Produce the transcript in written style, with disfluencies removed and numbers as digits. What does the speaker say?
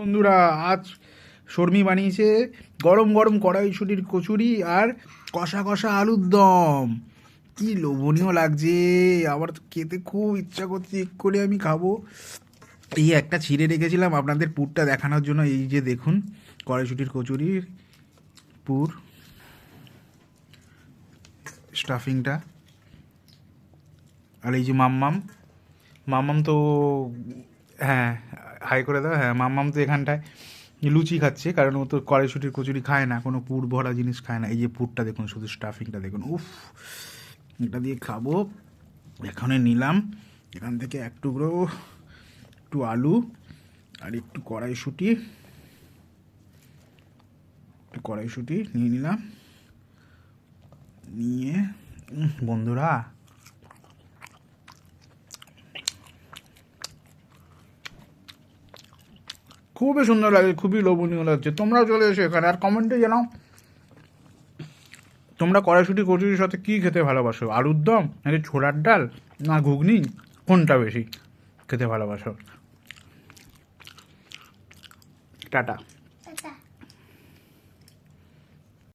বন্ধুরা, আজ শর্মি বানিয়েছে গরম গরম কড়াইশুটির কচুরি আর কষা কষা আলুর দম। কি লোভনীয় লাগছে! আমার তো খেতে খুব ইচ্ছা করছে, করে আমি খাবো। এই একটা ছিঁড়ে রেখেছিলাম আপনাদের পুরটা দেখানোর জন্য। এই যে দেখুন, কড়াইশুটির কচুরির পুর, স্টাফিংটা। আর এই যে মাম্মাম, মাম্মাম তো, হ্যাঁ, হাই করে দাও। হ্যাঁ, মাম্মাম তো এখানটায় লুচি খাচ্ছে, কারণ ও তো কড়াইশুটির কচুরি খায় না, কোনো পুর ভরা জিনিস খায় না। এই যে পুরটা দেখুন, শুধু স্টাফিংটা দেখুন, উফ! এটা দিয়ে খাবো। এখানে নিলাম, এখান থেকে এক টুকরো, একটু আলু আর একটু কড়াইশুটি নিয়ে নিলাম। নিয়ে বন্ধুরা, খুবই সুন্দর লাগে, খুবই লোভনীয় লাগছে। তোমরাও চলে এসো এখানে, আর কমেন্টে জানাও তোমরা কড়াইশুটি কচুরির সাথে কী খেতে ভালোবাসো? আলুর দম নাকি ছোলার ডাল না ঘুগনি? কোনটা বেশি খেতে ভালোবাসো? টাটা।